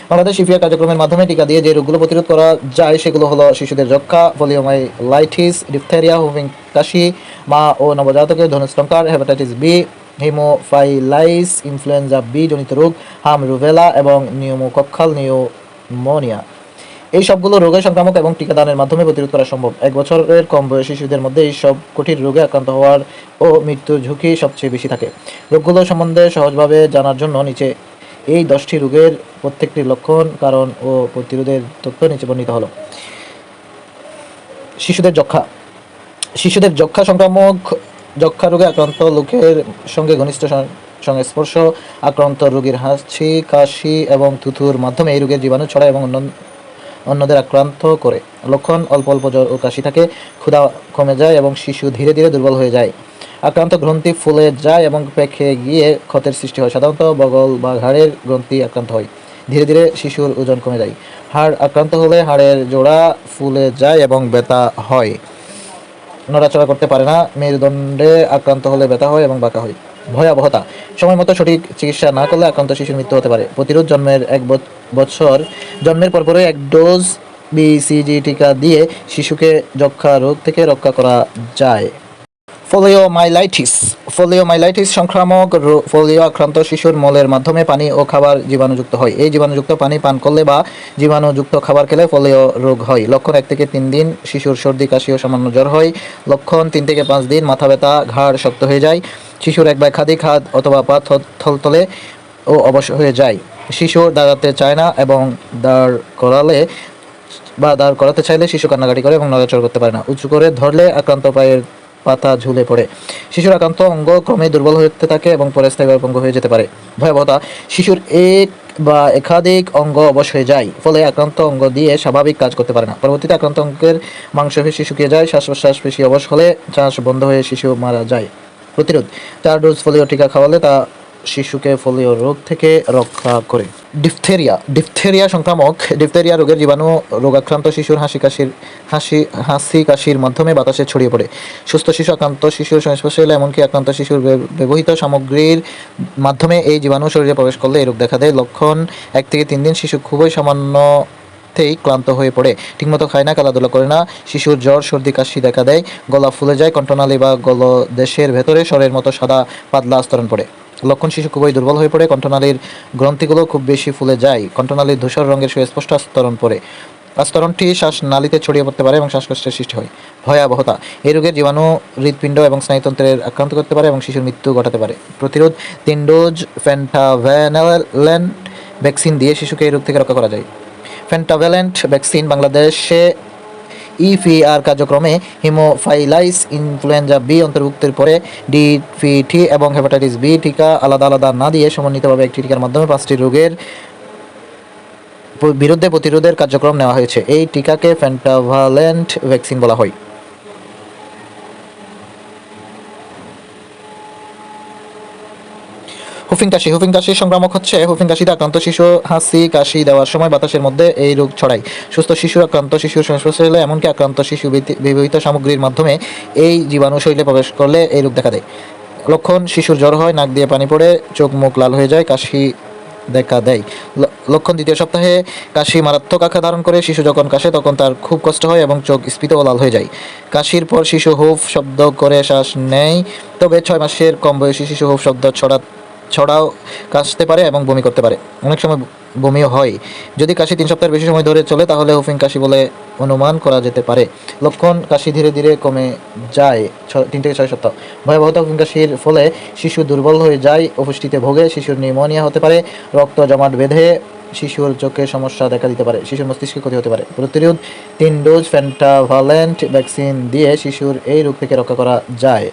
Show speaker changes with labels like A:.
A: বাংলাদেশ শিফিয়া কার্যক্রমের মাধ্যমে টিকা দিয়ে যে রোগগুলো প্রতিরোধ করা যায় সেগুলো হলো শিশুদের যক্ষ্মা, পোলিওমাইলাইটিস, ডিপথেরিয়া, হুফিং কাশি, মা ও নবজাতকের ধনুষ্টঙ্কার, হেপাটাইটিস বি, হিমোফাইলাইস, ইনফ্লুয়েঞ্জা বি জনিত রোগ, হাম, রুভেলা এবং নিউমোকক্কাল নিউমোনিয়া। এই সবগুলো রোগের সংক্রামক এবং টিকাদানের মাধ্যমে প্রতিরোধ করা সম্ভব। 1 বছরের কম বয়সী শিশুদের মধ্যে এই সব কঠিন রোগে আক্রান্ত হওয়ার ও মৃত্যুর ঝুঁকি সবচেয়ে বেশি থাকে। রোগগুলো সম্বন্ধে সহজভাবে জানার জন্য নিচে এই 10টি রোগের প্রত্যেকটির লক্ষণ, কারণ ও প্রতিরোধের তথ্য নিচে বর্ণিত হলো। শিশুদের যক্ষ্মা। শিশুদের যক্ষ্মা সংক্রামক যক্ষ্মা রোগে আক্রান্ত লোকের সঙ্গে ঘনিষ্ঠ সংস্পর্শ, আক্রান্ত রোগীর হাঁচি, কাশি এবং থুথুর মাধ্যমে এই রোগের জীবাণু ছড়ায় এবং অন্যদের আক্রান্ত করে। লক্ষণ: অল্প অল্প জ্বর ও কাশি থাকে, ক্ষুধা কমে যায় এবং শিশু ধীরে ধীরে দুর্বল হয়ে যায়। আক্রান্ত গ্রন্থি ফুলে যায় এবং পেকে গিয়ে ক্ষতের সৃষ্টি হয়। সাধারণত বগল বা ঘাড়ের গ্রন্থি আক্রান্ত হয়। ধীরে ধীরে শিশুর ওজন কমে যায়। হাড় আক্রান্ত হলে হাড়ের জোড়া ফুলে যায় এবং ব্যথা হয়। নড়াচড়া করতে পারে না। মেরুদণ্ডে আক্রান্ত হলে ব্যথা হয় এবং বাঁকা হয়। ভয়াবহতা: সময় মতো সঠিক চিকিৎসা না করলে আক্রান্ত শিশুর মৃত্যু হতে পারে। প্রতিরোধ: জন্মের 1 বছর জন্মের পরপরই 1 ডোজ BCG টিকা দিয়ে শিশুকে যক্ষ্মা রোগ থেকে রক্ষা করা যায়। পোলিওমাইলাইটিস সংক্রামক পোলিও আক্রান্ত শিশুর মলের মাধ্যমে পানি ও খাবার জীবাণুযুক্ত হয়। এই জীবাণুযুক্ত পানি পান করলে বা জীবাণুযুক্ত খাবার খেলে পোলিও রোগ হয়। লক্ষণ: 1 থেকে 3 দিন শিশুর সর্দি, কাশি ও সামান্য জ্বর হয়। লক্ষণ: 3 থেকে 5 দিন মাথা ব্যথা, ঘাড় শক্ত হয়ে যায়। শিশুর এক বা একাধিক হাত অথবা পা থলথলে ও অবশ হয়ে যায়। শিশু দাঁড়াতে চায় না এবং দাঁড় করাতে চাইলে শিশু কান্নাকাটি করে এবং নড়াচড়া করতে পারে না। উঁচু করে ধরলে আক্রান্ত পায়ের পাতা ঝুলে পড়ে। শিশুর আক্রান্ত অঙ্গ ক্রমে দুর্বল হতে থাকে এবং পরে স্থায়ীভাবে পঙ্গু হয়ে যেতে পারে। ভয়াবহতা: শিশুর এক বা একাধিক অঙ্গ অবশ হয়ে যায়, ফলে আক্রান্ত অঙ্গ দিয়ে স্বাভাবিক কাজ করতে পারে না। পরবর্তীতে আক্রান্ত অঙ্গের মাংসপেশি শুকিয়ে যায়। শ্বাস প্রশ্বাস পেশি অবশ হলে শ্বাস বন্ধ হয়ে শিশু মারা যায়। প্রতিরোধ: 4 ডোজ পোলিও টিকা খাওয়ালে তা শিশুকে পোলিও রোগ থেকে রক্ষা করে। ডিপথেরিয়া সংক্রামক ডিপথেরিয়া রোগের জীবাণু রোগাক্রান্ত শিশুর হাঁচি কাশির মাধ্যমে বাতাসে ছড়িয়ে পড়ে। সুস্থ শিশু আক্রান্ত শিশুর সংস্পর্শে এলে, এমনকি আক্রান্ত শিশুর ব্যবহৃত সামগ্রীর মাধ্যমে এই জীবাণু শরীরে প্রবেশ করলে এই রোগ দেখা দেয়। লক্ষণ: 1 থেকে 3 দিন শিশু খুবই সামান্যতেই ক্লান্ত হয়ে পড়ে, ঠিকমতো খায় না, খেলাধুলা করে না। শিশুর জ্বর, সর্দি, কাশি দেখা দেয়। গলা ফুলে যায়, কণ্ঠনালী বা গলদেশের ভেতরে সরের মতো সাদা পাতলা আস্তরণ পড়ে। লক্ষণ: শিশু খুবই দুর্বল হয়ে পড়ে, কণ্ঠনালীর গ্রন্থিগুলো খুব বেশি ফুলে যায়, কণ্ঠনালীর ধূসর রঙের সুস্পষ্ট আস্তরণ পড়ে। আস্তরণটি শ্বাসনালীতে ছড়িয়ে পড়তে পারে এবং শ্বাসকষ্টের সৃষ্টি হয়। ভয়াবহতা: এই রোগের জীবাণু হৃৎপিণ্ড এবং স্নায়ুতন্ত্রের আক্রান্ত করতে পারে এবং শিশুর মৃত্যু ঘটাতে পারে। প্রতিরোধ: 3 ডোজ পেন্টাভ্যালেন্ট ভ্যাকসিন দিয়ে শিশুকে এই রোগ থেকে রক্ষা করা যায়। পেন্টাভ্যালেন্ট ভ্যাকসিন বাংলাদেশে EPR কার্যক্রমে হিমোফাইলাইস, ইনফ্লুয়েঞ্জা বি অন্তর্ভুক্তের পরে ডিপিটি এবং হেপাটাইটিস বি টিকা আলাদা আলাদা না দিয়ে সমন্বিতভাবে একটি টিকার মাধ্যমে 5টি রোগের বিরুদ্ধে প্রতিরোধের কার্যক্রম নেওয়া হয়েছে। এই টিকাকে পেন্টাভ্যালেন্ট ভ্যাকসিন বলা হয়। হুফিং কাশি সংক্রামক হচ্ছে হুফিং কাশিতে আক্রান্ত শিশু হাঁচি কাশি দেওয়ার সময় বাতাসের মধ্যে এই রোগ ছড়ায়। সুস্থ শিশু আক্রান্ত শিশুর সংস্পর্শে এলে, এমনকি আক্রান্ত শিশু ব্যবহৃত সামগ্রীর মাধ্যমে এই জীবাণু শরীরে প্রবেশ করলে এই রোগ দেখা দেয়। লক্ষণ: শিশুর জ্বর হয়, নাক দিয়ে পানি পড়ে, চোখ মুখ লাল হয়ে যায়, কাশি দেখা দেয়। লক্ষণ: 2য় সপ্তাহে কাশি মারাত্মক আকার ধারণ করে। শিশু যখন কাশে তখন তার খুব কষ্ট হয় এবং চোখ স্ফীত ও লাল হয়ে যায়। কাশির পর শিশু হুফ শব্দ করে শ্বাস নেয়, তবে 6 মাসের কম বয়সী শিশু হুফ শব্দ ছড়াও কাশতে পারে এবং বমি করতে পারে। অনেক সময় বমিও হয়। যদি কাশি 3 সপ্তাহের বেশি সময় ধরে চলে তাহলে হুফিং কাশি বলে অনুমান করা যেতে পারে। লক্ষণ: কাশি ধীরে ধীরে কমে যায় 3 থেকে 6 সপ্তাহ। ভয়াবহতা: হুফিং কাশির ফলে শিশু দুর্বল হয়ে যায়, অপুষ্টিতে ভোগে, শিশুর নিউমোনিয়া হতে পারে, রক্ত জমাট বেঁধে শিশুর চোখে সমস্যা দেখা দিতে পারে, শিশুর মস্তিষ্কে ক্ষতি হতে পারে। প্রতিরোধ: 3 ডোজ পেন্টাভ্যালেন্ট ভ্যাকসিন দিয়ে শিশুর এই রোগ থেকে রক্ষা করা যায়।